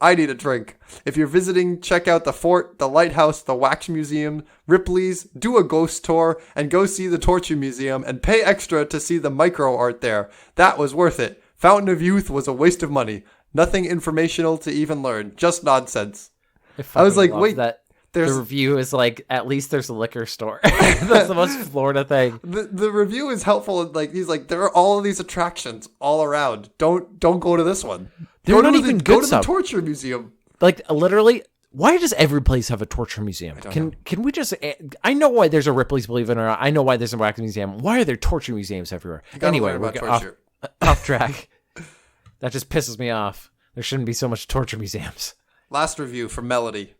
I need a drink. If you're visiting, check out the fort, the lighthouse, the wax museum, Ripley's, do a ghost tour, and go see the torture museum, and pay extra to see the micro art there. That was worth it. Fountain of Youth was a waste of money. Nothing informational to even learn. Just nonsense." I was like, wait. The review is like, at least there's a liquor store. That's the most Florida thing. The review is helpful. Like he's like, there are all of these attractions all around. Don't go to this one. They're not even good. Go to the torture museum. Like literally, why does every place have a torture museum? Can we just? I know why there's a Ripley's, believe it or not. I know why there's a wax museum. Why are there torture museums everywhere? Anyway, we're off track. That just pisses me off. There shouldn't be so much torture museums. Last review from Melody.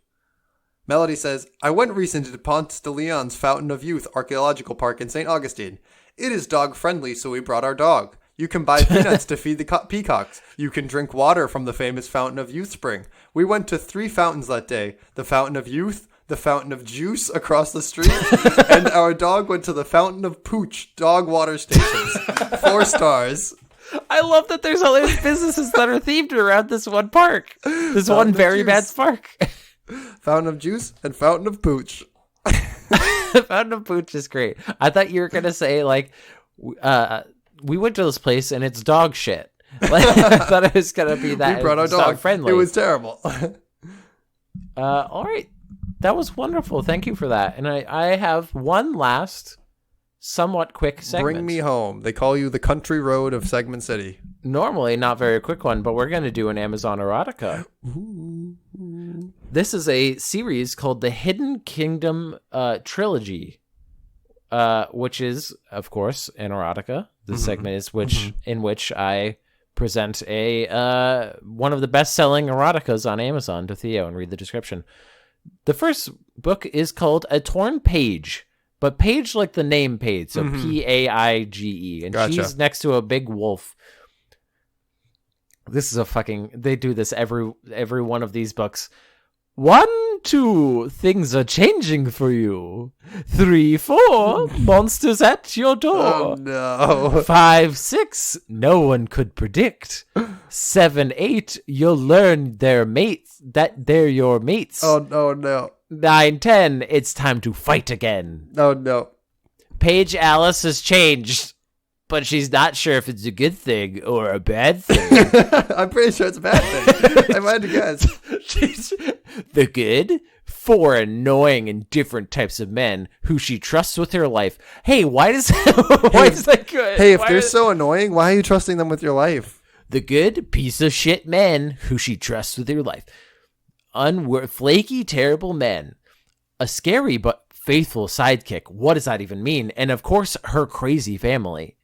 Melody says, "I went recently to Ponce de Leon's Fountain of Youth Archaeological Park in St. Augustine. It is dog friendly, so we brought our dog. You can buy peanuts to feed the peacocks. You can drink water from the famous Fountain of Youth spring. We went to 3 fountains that day. The Fountain of Youth, the Fountain of Juice across the street, and our dog went to the Fountain of Pooch dog water stations. 4 stars. I love that there's all these businesses that are themed around this one park. This one very bad park. Fountain of Juice and Fountain of Pooch. Fountain of Pooch is great. I thought you were going to say, like, we went to this place and it's dog shit. Like, I thought it was going to be that. We brought our dog. Friendly. It was terrible. All right. That was wonderful. Thank you for that. And I have one last somewhat quick segment. Bring me home. They call you the country road of Segment City. Normally not very quick one, but we're going to do an Amazon erotica. Ooh. This is a series called the Hidden Kingdom Trilogy, which is, of course, an erotica. The segment is in which I present one of the best-selling eroticas on Amazon to Theo and read the description. The first book is called A Torn Paige, but Paige like the name Paige, so Paige, and Gotcha. She's next to a big wolf. This is they do this every one of these books. 1, 2, things are changing for you. 3, 4, monsters at your door. Oh no. 5, 6, no one could predict. 7, 8, you'll learn they're your mates. Oh no. 9, 10, it's time to fight again. Oh no. Paige Alice has changed, but she's not sure if it's a good thing or a bad thing. I'm pretty sure it's a bad thing. I had to guess. She's the good, 4 annoying and different types of men who she trusts with her life. Hey, why is that good? Hey, if they're so annoying, why are you trusting them with your life? The good, piece of shit men who she trusts with her life. Flaky, terrible men. A scary but faithful sidekick. What does that even mean? And of course, her crazy family.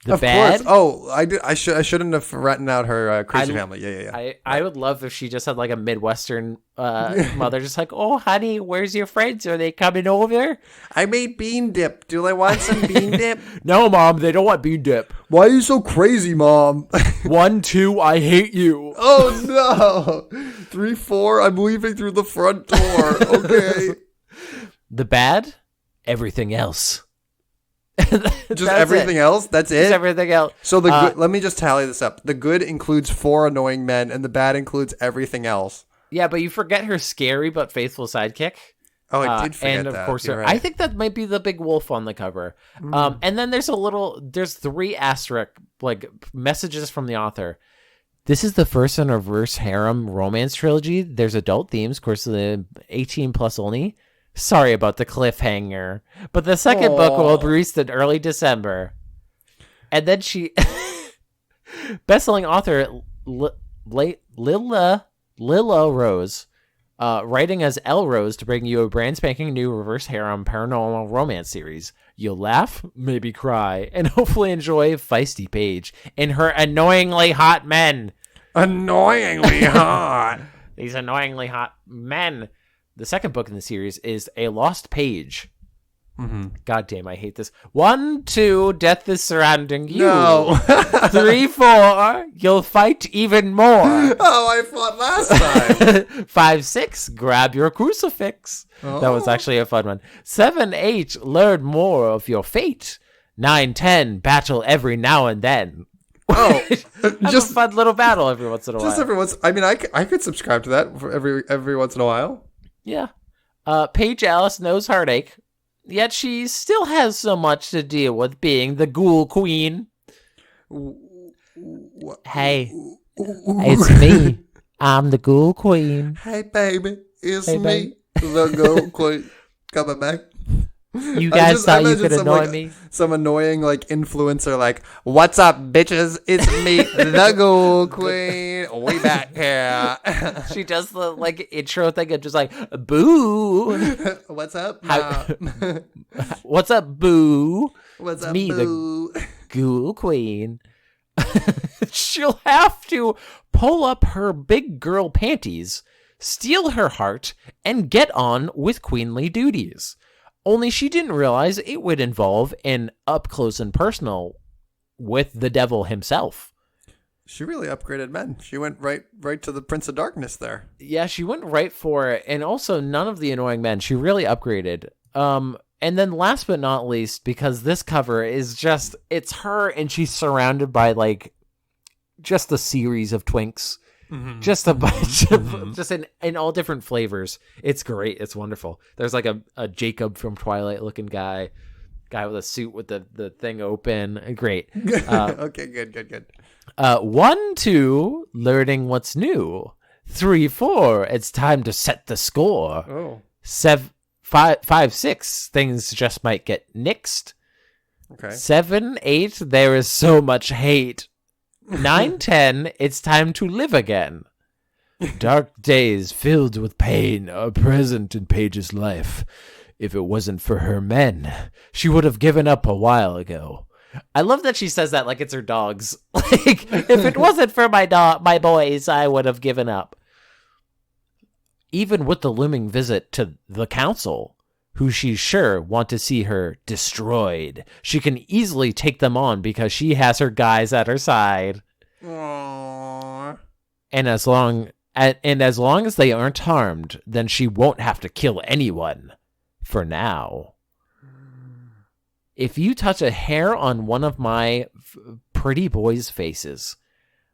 Of course. Oh, I shouldn't have written out her crazy family. Yeah. I would love if she just had like a Midwestern mother, just like, oh, honey, where's your friends? Are they coming over? I made bean dip. Do I want some bean dip? No, Mom, they don't want bean dip. Why are you so crazy, Mom? 1, 2, I hate you. Oh no. 3, 4, I'm leaving through the front door. Okay. The bad, everything else. Just everything else? That's it? Just everything else. So the good, let me just tally this up. The good includes 4 annoying men, and the bad includes everything else. Yeah, but you forget her scary but faithful sidekick. Oh, I did forget and of that. course, You're right. I think that might be the big wolf on the cover. And then there's 3 asterisk like messages from the author. This is the first in a reverse harem romance trilogy. There's adult themes, of course, the 18 plus only. Sorry about the cliffhanger, but the second book will be released in early December. And then she, best-selling author Lila Rose, writing as L Rose to bring you a brand spanking new reverse harem paranormal romance series. You'll laugh, maybe cry, and hopefully enjoy feisty Paige and her annoyingly hot men. Annoyingly hot. These annoyingly hot men. The second book in the series is A Lost Page. Mm-hmm. God damn, I hate this. 1, 2, death is surrounding you. No. 3, 4, you'll fight even more. Oh, I fought last time. 5, 6, grab your crucifix. Oh. That was actually a fun one. 7, 8, learn more of your fate. 9, 10, battle every now and then. Oh, just a fun little battle every once in a while. Just every once. I mean, I could subscribe to that for every once in a while. Yeah. Paige Alice knows heartache, yet she still has so much to deal with being the Ghoul Queen. Hey, it's me. I'm the Ghoul Queen. Hey, baby, it's me, the Ghoul Queen. Coming back. You guys thought you could annoy me? Some annoying influencer what's up, bitches? It's me, the Ghoul Queen. We back here. She does the intro thing of just boo. What's up? What's up, boo? What's it's up, me, boo? The Ghoul Queen. She'll have to pull up her big girl panties, steal her heart, and get on with queenly duties. Only she didn't realize it would involve an up close and personal with the devil himself. She really upgraded men. She went right to the Prince of Darkness there. Yeah, she went right for it. And also none of the annoying men. She really upgraded. And then last but not least, because this cover is just, it's her and she's surrounded by just a series of twinks. Mm-hmm. Just a bunch of just in all different flavors. It's great. It's wonderful. There's a Jacob from Twilight looking guy with a suit with the thing open. Great. Okay, good. 1, 2, learning what's new. 3, 4, it's time to set the score. Oh. 5, 6, things just might get nixed. Okay. 7, 8, there is so much hate. 9, 10, it's time to live again. Dark days filled with pain are present in Paige's life. If it wasn't for her men, she would have given up a while ago. I love that she says that like it's her dogs. If it wasn't for my boys, I would have given up. Even with the looming visit to the council, who she's sure want to see her destroyed, she can easily take them on because she has her guys at her side. Aww. And as long And as long as they aren't harmed, then she won't have to kill anyone. For now. If you touch a hair on one of my pretty boys' faces,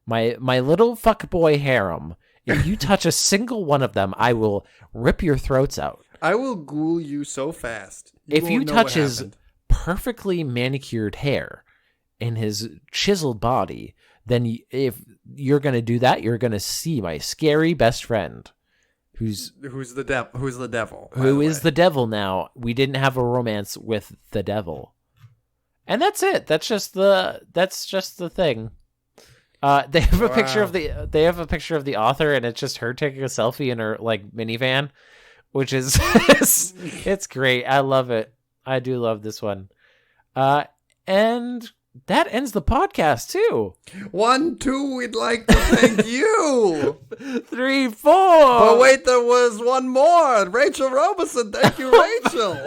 my little fuckboy harem, if you touch a single one of them, I will rip your throats out. I will ghoul you so fast. If you touch his perfectly manicured hair in his chiseled body, then if you're going to do that, you're going to see my scary best friend. Who's the devil? Who is the devil now? We didn't have a romance with the devil. And that's it. That's just the thing. They have a picture of the author, and it's just her taking a selfie in her like minivan, which is it's great. I love it. I do love this one. And that ends the podcast too. 1, 2, we'd like to thank you. 3, 4. But wait, there was one more. Rachel Robeson. Thank you, Rachel.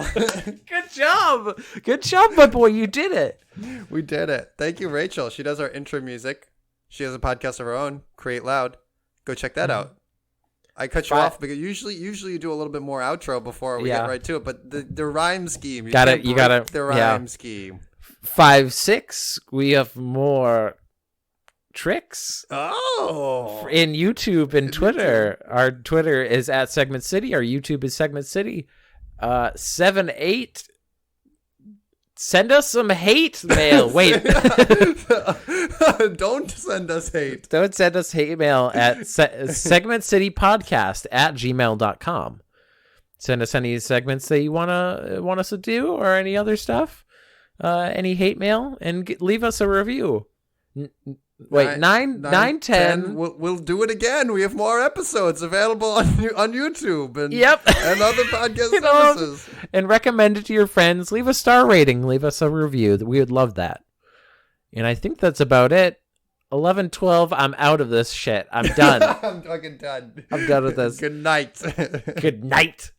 Good job, my boy. You did it. We did it. Thank you, Rachel. She does our intro music. She has a podcast of her own, Create Loud. Go check that out. I cut you off because usually you do a little bit more outro before we get right to it. But the rhyme scheme, you gotta the rhyme scheme. 5, 6. We have more tricks. Oh, in YouTube and Twitter. Our Twitter is at Segment City. Our YouTube is Segment City. 7, 8. Send us some hate mail. Wait. Don't send us hate. Don't send us hate mail at segmentcitypodcast@gmail.com. Send us any segments that you want us to do or any other stuff. Any hate mail and leave us a review. Wait, 9, 10. We'll do it again. We have more episodes available on YouTube and and other podcast services. And recommend it to your friends. Leave a star rating. Leave us a review. We would love that. And I think that's about it. 11, 12. I'm out of this shit. I'm done. I'm fucking done. I'm done with this. Good night. Good night.